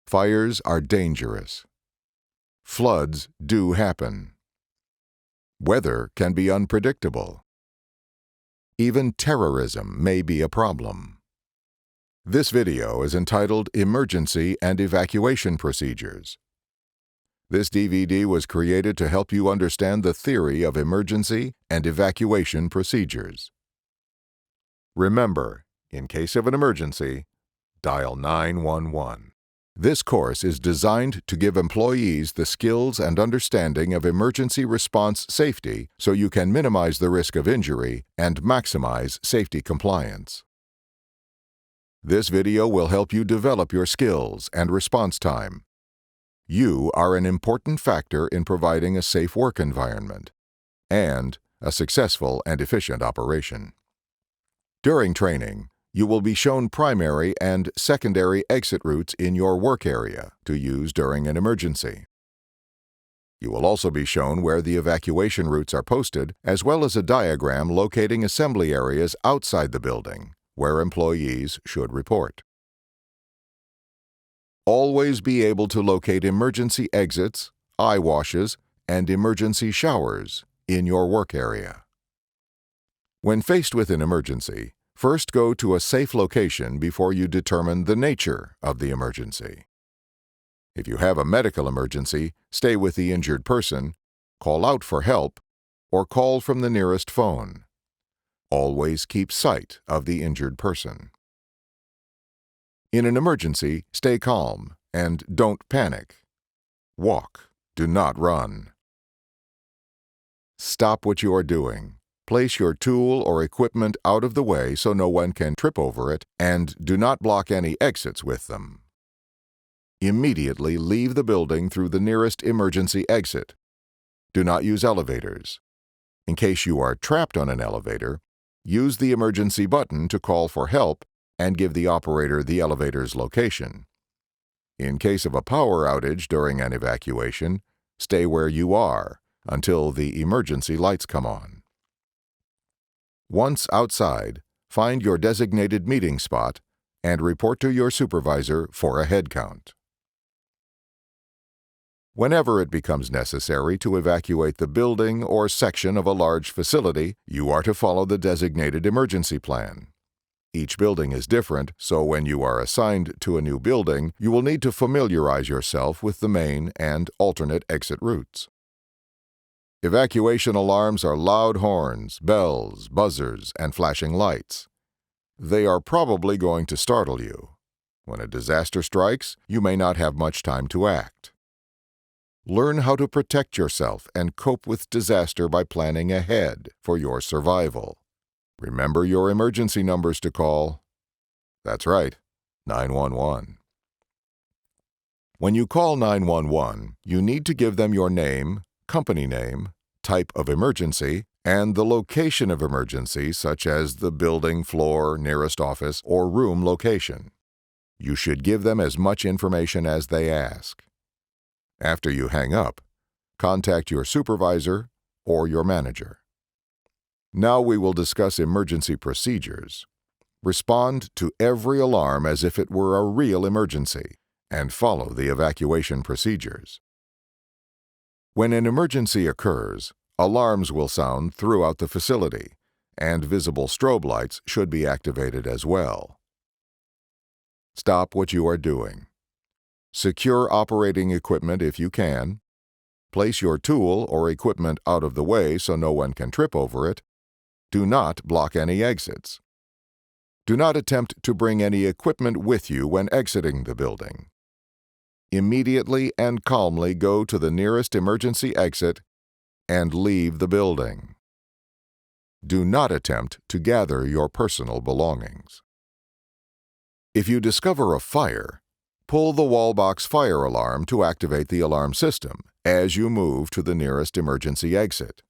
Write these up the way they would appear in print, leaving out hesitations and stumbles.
Fires are dangerous. Floods do happen. Weather can be unpredictable. Even terrorism may be a problem. This video is entitled Emergency and Evacuation Procedures. This DVD was created to help you understand the theory of emergency and evacuation procedures. Remember, in case of an emergency, dial 911. This course is designed to give employees the skills and understanding of emergency response safety so you can minimize the risk of injury and maximize safety compliance. This video will help you develop your skills and response time. You are an important factor in providing a safe work environment and a successful and efficient operation. During training, you will be shown primary and secondary exit routes in your work area to use during an emergency. You will also be shown where the evacuation routes are posted, as well as a diagram locating assembly areas outside the building, where employees should report. Always be able to locate emergency exits, eye washes, and emergency showers in your work area. When faced with an emergency, first go to a safe location before you determine the nature of the emergency. If you have a medical emergency, stay with the injured person, call out for help, or call from the nearest phone. Always keep sight of the injured person. In an emergency, stay calm and don't panic. Walk, do not run. Stop what you are doing. Place your tool or equipment out of the way so no one can trip over it, and do not block any exits with them. Immediately leave the building through the nearest emergency exit. Do not use elevators. In case you are trapped on an elevator, use the emergency button to call for help and give the operator the elevator's location. In case of a power outage during an evacuation, stay where you are until the emergency lights come on. Once outside, find your designated meeting spot and report to your supervisor for a head count. Whenever it becomes necessary to evacuate the building or section of a large facility, you are to follow the designated emergency plan. Each building is different, so when you are assigned to a new building, you will need to familiarize yourself with the main and alternate exit routes. Evacuation alarms are loud horns, bells, buzzers, and flashing lights. They are probably going to startle you. When a disaster strikes, you may not have much time to act. Learn how to protect yourself and cope with disaster by planning ahead for your survival. Remember your emergency numbers to call. That's right, 911. When you call 911, you need to give them your name, company name, type of emergency, and the location of emergency, such as the building, floor, nearest office, or room location. You should give them as much information as they ask. After you hang up, contact your supervisor or your manager. Now we will discuss emergency procedures. Respond to every alarm as if it were a real emergency, and follow the evacuation procedures. When an emergency occurs, alarms will sound throughout the facility, and visible strobe lights should be activated as well. Stop what you are doing. Secure operating equipment if you can. Place your tool or equipment out of the way so no one can trip over it. Do not block any exits. Do not attempt to bring any equipment with you when exiting the building. Immediately and calmly go to the nearest emergency exit and leave the building. Do not attempt to gather your personal belongings. If you discover a fire, pull the wall box fire alarm to activate the alarm system as you move to the nearest emergency exit.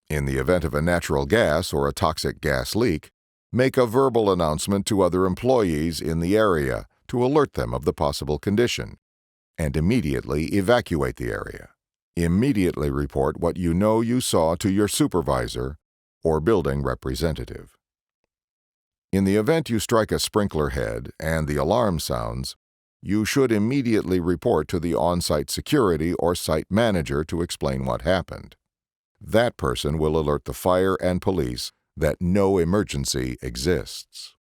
In the event of a natural gas or a toxic gas leak, make a verbal announcement to other employees in the area to alert them of the possible condition, and immediately evacuate the area. Immediately report what you know you saw to your supervisor or building representative. In the event you strike a sprinkler head and the alarm sounds, You should immediately report to the on-site security or site manager to explain what happened. That person will alert the fire and police that no emergency exists.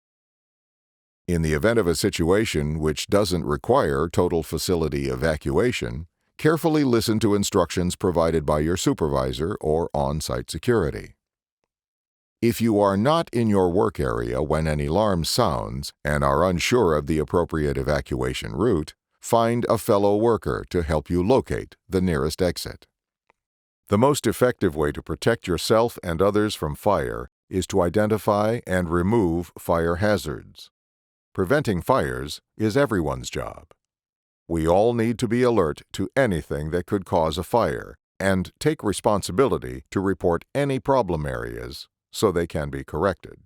In the event of a situation which doesn't require total facility evacuation, carefully listen to instructions provided by your supervisor or on-site security. If you are not in your work area when an alarm sounds and are unsure of the appropriate evacuation route, find a fellow worker to help you locate the nearest exit. The most effective way to protect yourself and others from fire is to identify and remove fire hazards. Preventing fires is everyone's job. We all need to be alert to anything that could cause a fire and take responsibility to report any problem areas so they can be corrected.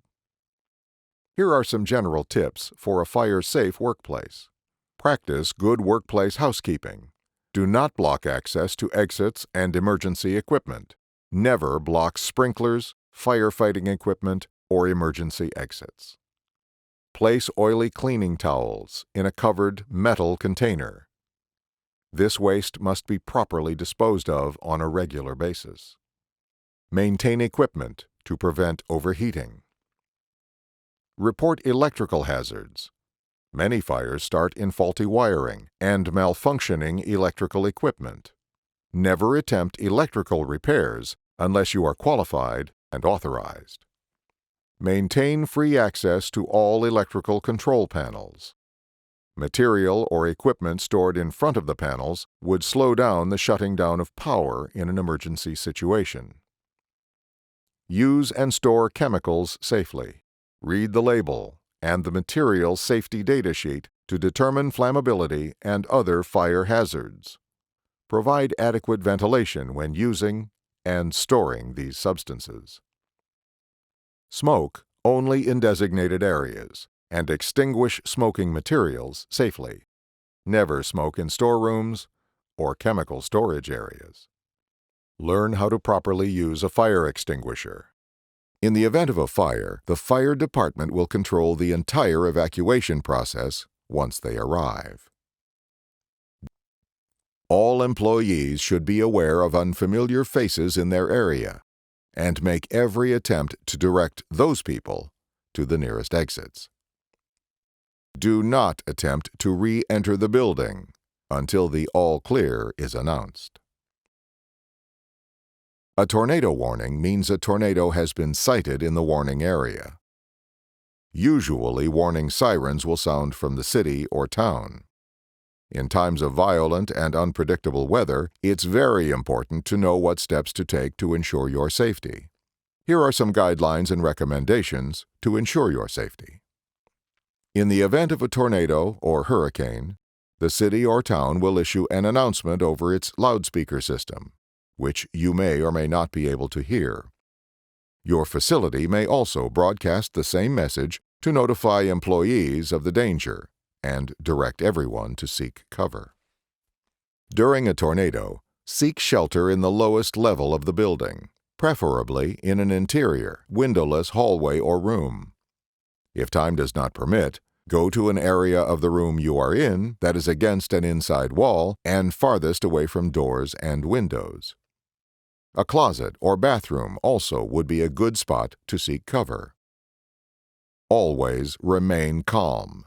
Here are some general tips for a fire-safe workplace. Practice good workplace housekeeping. Do not block access to exits and emergency equipment. Never block sprinklers, firefighting equipment, or emergency exits. Place oily cleaning towels in a covered metal container. This waste must be properly disposed of on a regular basis. Maintain equipment to prevent overheating. Report electrical hazards. Many fires start in faulty wiring and malfunctioning electrical equipment. Never attempt electrical repairs unless you are qualified and authorized. Maintain free access to all electrical control panels. Material or equipment stored in front of the panels would slow down the shutting down of power in an emergency situation. Use and store chemicals safely. Read the label and the material safety data sheet to determine flammability and other fire hazards. Provide adequate ventilation when using and storing these substances. Smoke only in designated areas and extinguish smoking materials safely. Never smoke in storerooms or chemical storage areas. Learn how to properly use a fire extinguisher. In the event of a fire, the fire department will control the entire evacuation process once they arrive. All employees should be aware of unfamiliar faces in their area and make every attempt to direct those people to the nearest exits. Do not attempt to re-enter the building until the all clear is announced. A tornado warning means a tornado has been sighted in the warning area. Usually, warning sirens will sound from the city or town. In times of violent and unpredictable weather, it's very important to know what steps to take to ensure your safety. Here are some guidelines and recommendations to ensure your safety. In the event of a tornado or hurricane, the city or town will issue an announcement over its loudspeaker system, which you may or may not be able to hear. Your facility may also broadcast the same message to notify employees of the danger and direct everyone to seek cover. During a tornado, seek shelter in the lowest level of the building, preferably in an interior, windowless hallway or room. If time does not permit, go to an area of the room you are in that is against an inside wall and farthest away from doors and windows. A closet or bathroom also would be a good spot to seek cover. Always remain calm.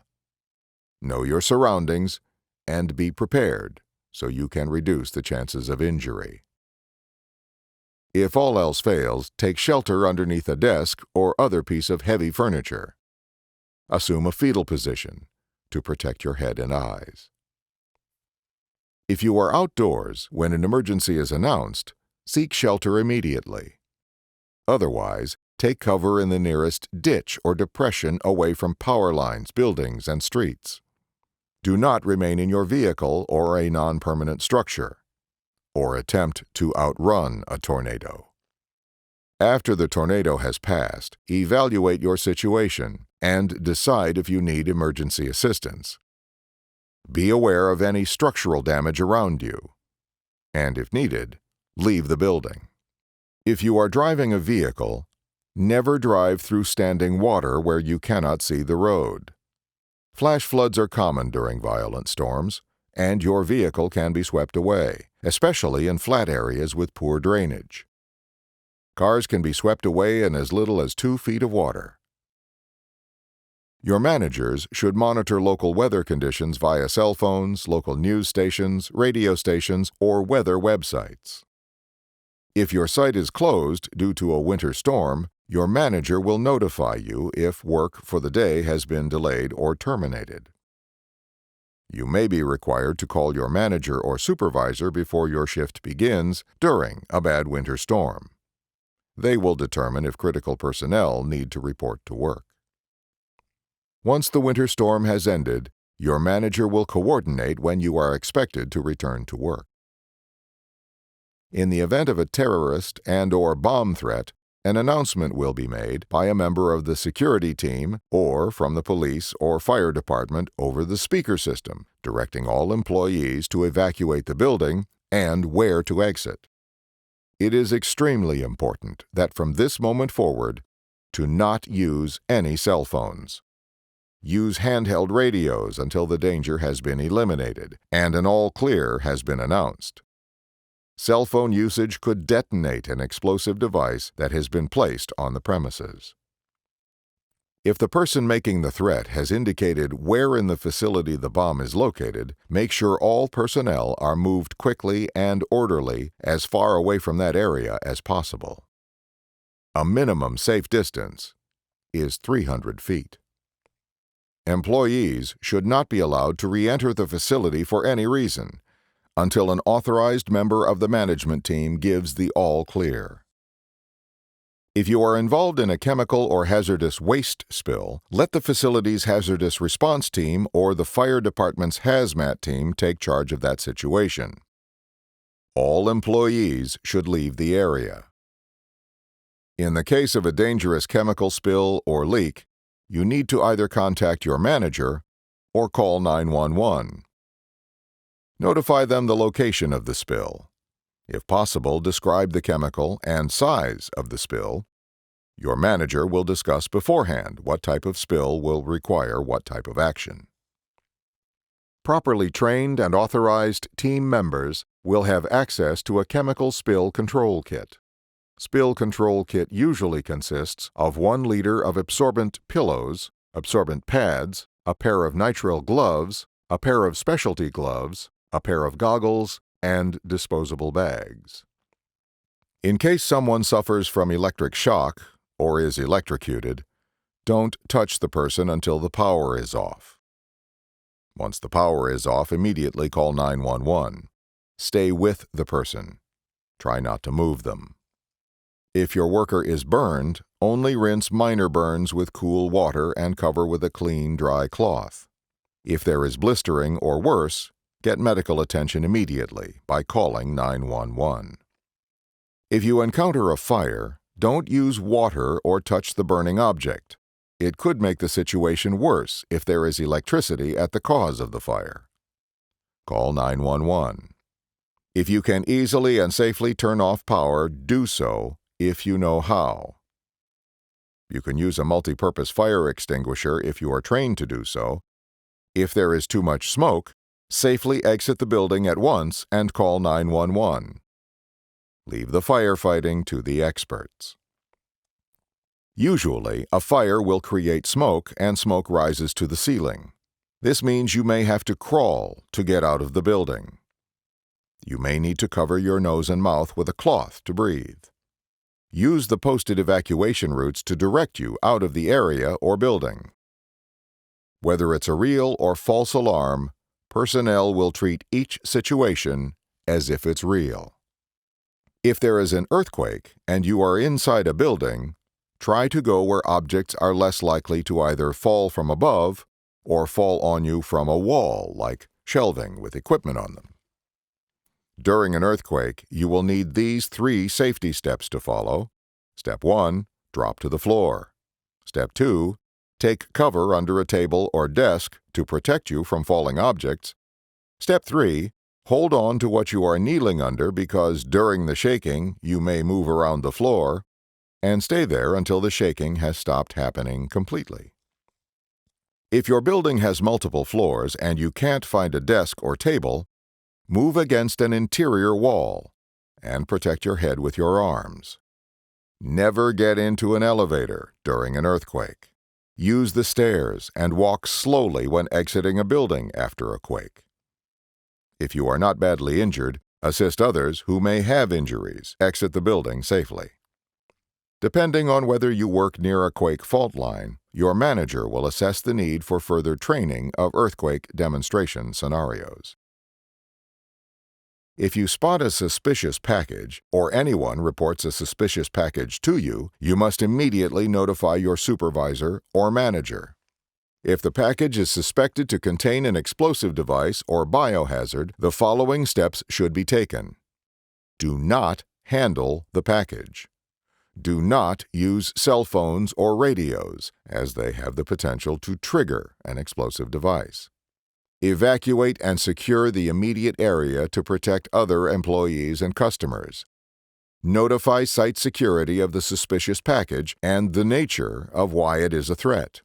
Know your surroundings and be prepared so you can reduce the chances of injury. If all else fails, take shelter underneath a desk or other piece of heavy furniture. Assume a fetal position to protect your head and eyes. If you are outdoors when an emergency is announced, seek shelter immediately. Otherwise, take cover in the nearest ditch or depression away from power lines, buildings, and streets. Do not remain in your vehicle or a non-permanent structure, or attempt to outrun a tornado. After the tornado has passed, evaluate your situation and decide if you need emergency assistance. Be aware of any structural damage around you, and if needed, leave the building. If you are driving a vehicle, never drive through standing water where you cannot see the road. Flash floods are common during violent storms, and your vehicle can be swept away, especially in flat areas with poor drainage. Cars can be swept away in as little as 2 feet of water. Your managers should monitor local weather conditions via cell phones, local news stations, radio stations, or weather websites. If your site is closed due to a winter storm, your manager will notify you if work for the day has been delayed or terminated. You may be required to call your manager or supervisor before your shift begins during a bad winter storm. They will determine if critical personnel need to report to work. Once the winter storm has ended, your manager will coordinate when you are expected to return to work. In the event of a terrorist and/or bomb threat, an announcement will be made by a member of the security team or from the police or fire department over the speaker system, directing all employees to evacuate the building and where to exit. It is extremely important that from this moment forward, to not use any cell phones. Use handheld radios until the danger has been eliminated and an all clear has been announced. Cell phone usage could detonate an explosive device that has been placed on the premises. If the person making the threat has indicated where in the facility the bomb is located, make sure all personnel are moved quickly and orderly as far away from that area as possible. A minimum safe distance is 300 feet. Employees should not be allowed to re-enter the facility for any reason until an authorized member of the management team gives the all clear. If you are involved in a chemical or hazardous waste spill, let the facility's hazardous response team or the fire department's hazmat team take charge of that situation. All employees should leave the area. In the case of a dangerous chemical spill or leak, you need to either contact your manager or call 911. Notify them the location of the spill. If possible, describe the chemical and size of the spill. Your manager will discuss beforehand what type of spill will require what type of action. Properly trained and authorized team members will have access to a chemical spill control kit. Spill control kit usually consists of 1 liter of absorbent pillows, absorbent pads, a pair of nitrile gloves, a pair of specialty gloves, a pair of goggles, and disposable bags. In case someone suffers from electric shock or is electrocuted, don't touch the person until the power is off. Once the power is off, immediately call 911. Stay with the person. Try not to move them. If your worker is burned, only rinse minor burns with cool water and cover with a clean, dry cloth. If there is blistering or worse, get medical attention immediately by calling 911. If you encounter a fire, don't use water or touch the burning object. It could make the situation worse if there is electricity at the cause of the fire. Call 911. If you can easily and safely turn off power, do so if you know how. You can use a multi-purpose fire extinguisher if you are trained to do so. If there is too much smoke, safely exit the building at once and call 911. Leave the firefighting to the experts. Usually, a fire will create smoke and smoke rises to the ceiling. This means you may have to crawl to get out of the building. You may need to cover your nose and mouth with a cloth to breathe. Use the posted evacuation routes to direct you out of the area or building. Whether it's a real or false alarm, personnel will treat each situation as if it's real. If there is an earthquake and you are inside a building, try to go where objects are less likely to either fall from above or fall on you from a wall, like shelving with equipment on them. During an earthquake, you will need these 3 safety steps to follow. Step 1, drop to the floor. Step 2, take cover under a table or desk to protect you from falling objects. Step 3, hold on to what you are kneeling under because during the shaking you may move around the floor, and stay there until the shaking has stopped happening completely. If your building has multiple floors and you can't find a desk or table, move against an interior wall and protect your head with your arms. Never get into an elevator during an earthquake. Use the stairs and walk slowly when exiting a building after a quake. If you are not badly injured, assist others who may have injuries exit the building safely. Depending on whether you work near a quake fault line, your manager will assess the need for further training of earthquake demonstration scenarios. If you spot a suspicious package, or anyone reports a suspicious package to you, you must immediately notify your supervisor or manager. If the package is suspected to contain an explosive device or biohazard, the following steps should be taken. Do not handle the package. Do not use cell phones or radios, as they have the potential to trigger an explosive device. Evacuate and secure the immediate area to protect other employees and customers. Notify site security of the suspicious package and the nature of why it is a threat.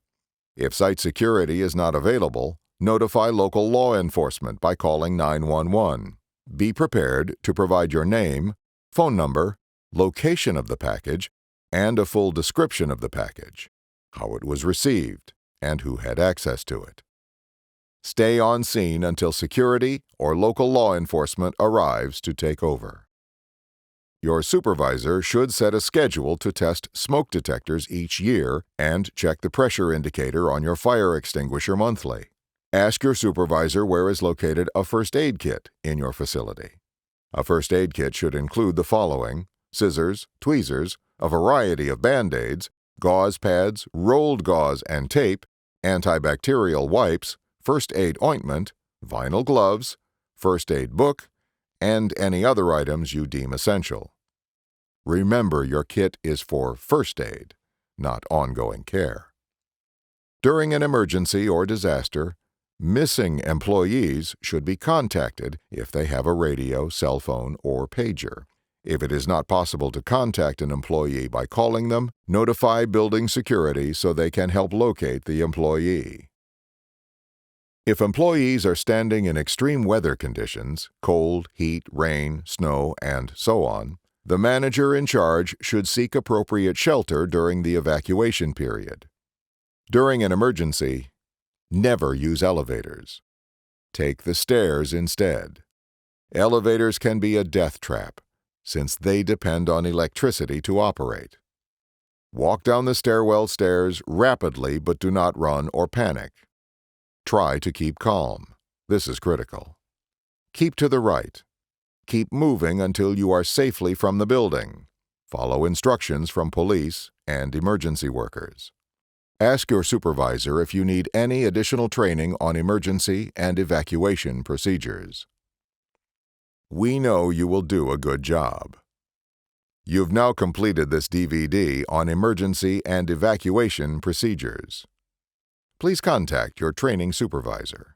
If site security is not available, notify local law enforcement by calling 911. Be prepared to provide your name, phone number, location of the package, and a full description of the package, how it was received, and who had access to it. Stay on scene until security or local law enforcement arrives to take over. Your supervisor should set a schedule to test smoke detectors each year and check the pressure indicator on your fire extinguisher monthly. Ask your supervisor where is located a first aid kit in your facility. A first aid kit should include the following: scissors, tweezers, a variety of Band-Aids, gauze pads, rolled gauze and tape, antibacterial wipes, first aid ointment, vinyl gloves, first aid book, and any other items you deem essential. Remember, your kit is for first aid, not ongoing care. During an emergency or disaster, missing employees should be contacted if they have a radio, cell phone, or pager. If it is not possible to contact an employee by calling them, notify building security so they can help locate the employee. If employees are standing in extreme weather conditions, cold, heat, rain, snow, and so on, the manager in charge should seek appropriate shelter during the evacuation period. During an emergency, never use elevators. Take the stairs instead. Elevators can be a death trap, since they depend on electricity to operate. Walk down the stairwell stairs rapidly, but do not run or panic. Try to keep calm. This is critical. Keep to the right. Keep moving until you are safely from the building. Follow instructions from police and emergency workers. Ask your supervisor if you need any additional training on emergency and evacuation procedures. We know you will do a good job. You've now completed this DVD on emergency and evacuation procedures. Please contact your training supervisor.